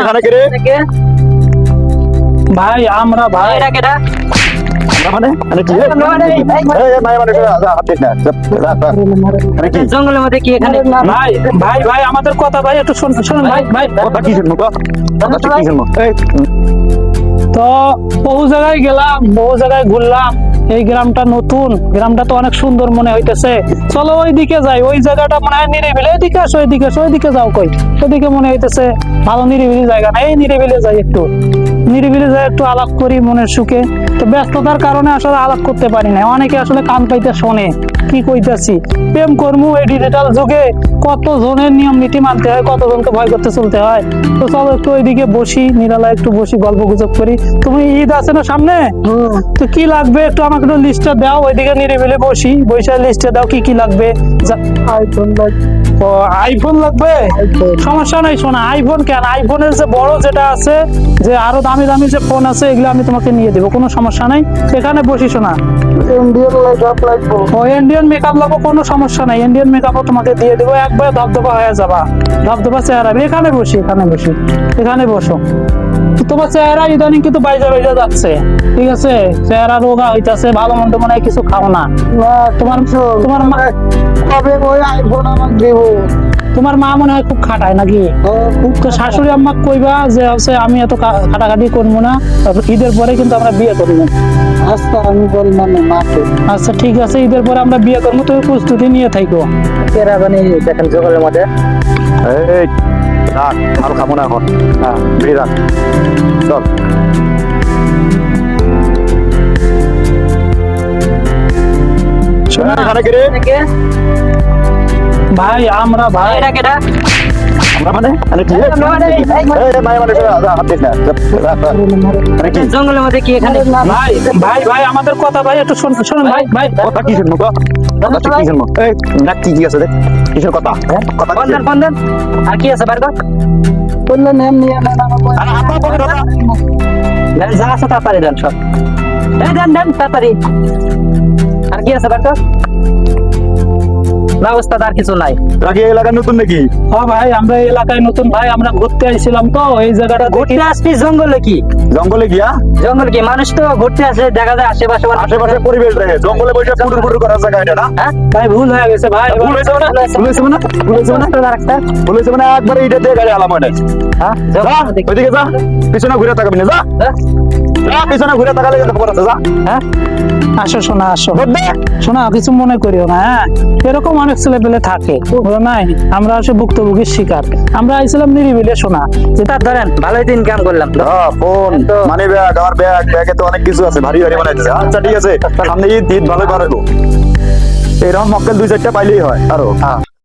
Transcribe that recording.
এখানে কে রে? ভাই আমরা ভাই মানে কি রে? এই ভাই মানে হাত দিস না। আরে কি জঙ্গলের মধ্যে কি এখানে? ভাই ভাই ভাই আমাদের কথা ভাই একটু শুনুন ভাই ভাই কথা কি শুনবো কথা কি শুনবো? এই তো বহু জায়গায় গেলাম, বহু জায়গায় ঘুরলাম। এই গ্রামটা নতুন, গ্রামটা তো অনেক সুন্দর মনে হইতেছে। চলো ওইদিকে যাই, ওই জায়গাটা মনে হয় নিরিবিলি। এদিকে আসো, এদিকে আসো, ওইদিকে যাও কই? ওইদিকে মনে হইতেছে ভালো নিরিবিলি জায়গা না। এই নিরিবিলি যাই, একটু নিরিবিলি যাই, একটু আলাপ করি মনের সুখে। তো ব্যস্ততার কারণে আসলে আলাপ করতে পারি না। অনেকে আসলে কান পাইতে শোনে কি কইতাছি। প্রেম কর্মু এই ডিজিটাল যুগে কত জনের নিয়ম নীতি মানতে হয়, কতজনকে ভয় করতে চলতে হয়। তো চলো একটু ওইদিকে বসি, নিরালায় একটু বসি, গল্প গুজব করি। তুমি ঈদ আছে না সামনে, তো কি লাগবে একটু আমাকে একটু লিস্টটা দাও। ওইদিকে নিরিবিলি বসি, বসে লিস্টে দাও কি কি লাগবে। আইফোন লাগবে। ও আইফোন লাগবে, সমস্যা নাই। শোনা আইফোন কেন, আইফোনের যে বড় যেটা আছে, যে আরো দামি দামি যে ফোন আছে, এগুলো আমি তোমাকে নিয়ে দেবো, কোনো সমস্যা নাই। এখানে বসি শোনা। ও ইন্ডিয়ান মেকআপ লাগবে, কোনো সমস্যা নাই। ইন্ডিয়ান মেকআপও তোমাকে দিয়ে দেবো, একবার ধবধবা হয়ে যাবা, ধবধবা চেহারা। এখানে বসি, এখানে বসি, এখানে বসো। তোমার চেহারা ইদানিং কিন্তু বাইজা বাইজা যাচ্ছে, ঠিক আছে? চেহারা রোগা হইতাছে, ভালো মন্দ মনে হয় কিছু খাও না। তোমার তোমার মা কবে ওই আইফোন আমাকে দেব? তোমার মা মনে হয় খুব খাটায় নাকি? তো শাশুড়ি আম্মা কইবা যে হচ্ছে আমি এত খাটাখাটি করবো না, ঈদের পরে কিন্তু আমরা বিয়ে করবো। আচ্ছা আমি বললাম মাকে। আচ্ছা ঠিক আছে, ঈদের পরে আমরা বিয়ে করবো, তুমি প্রস্তুতি নিয়ে থাকো। এরা জানি দেখেন জঙ্গলের মধ্যে। এই রাখ, আর খাবো না এখন। হ্যাঁ বিড়ি রাখ, চল। এখানে কে রে? ভাই আমরা ভাই এটা কেটা? আমরা মানে আরে কি রে? এই ভাই মানে হাত দিস না। আরে কি জঙ্গলের মধ্যে কি এখানে? ভাই ভাই ভাই আমাদের কথা ভাই একটু শুনুন ভাই ভাই। কথা কি শুনবো কথা কি শুনবো? এই দেখ কি আছে দেখ কিসের কথা? কথা কি? বন্ধন বন্ধন আর কি আছে বারগো? বললেন এমনি এমনি আরে আপা বলে দাদা দেন যা আছে তাড়াতাড়ি দেন সব। এই দেন দেন তাড়াতাড়ি। আর কি আছে বারগো? না ওস্তাদ আর কিছু নাই। রাখি এলাকা নতুন নাকি? ও ভাই আমরা এই এলাকায় নতুন ভাই, আমরা ঘুরতে আইছিলাম তো এই জায়গাটা দেখি। ঘুরতে আসবি জঙ্গলে কি? জঙ্গলে গিয়া জঙ্গল কি মানুষ তো ঘুরতে আসে, দেখা যায় আশেপাশে আশেপাশে পরিবেশ দেখে জঙ্গলে বসে পুটুর পুটুর করার জায়গা এটা না? হ্যাঁ ভাই ভুল হয়ে গেছে ভাই। ভুল হয়েছে না? ভুল হয়েছে না? ভুল হয়েছে না? একটা ভুল হয়েছে মানে একবারে এটা দিয়ে গাড়ি আলাম ওটা। হ্যাঁ যা ওইদিকে যা, পিছনে ঘুরে তাকাবি না, যা যা পিছনে ঘুরে তাকালে কিন্তু খবর আছে, যা। হ্যাঁ আসো শোনা, আসো বুঝবে? শোনা, কিছু মনে করিও না। হ্যাঁ এরকম অনেক ছেলে পেলে থাকে, বুঝো নাই? আমরা আসে ভুক্তভোগীর শিকার। আমরা আইছিলাম নিরিবিলে শোনা। যেটা ধরেন ভালোই তো ইনকাম করলাম। হ্যাঁ ফোন মানি ব্যাগ, আমার ব্যাগে তো অনেক কিছু আছে, ভারী ভারী বানাইতেছে। আচ্ছা ঠিক আছে, সামনে ঈদ ভালো পারবো। এরকম মক্কেল 2-4টা পাইলেই হয় আরো। হ্যাঁ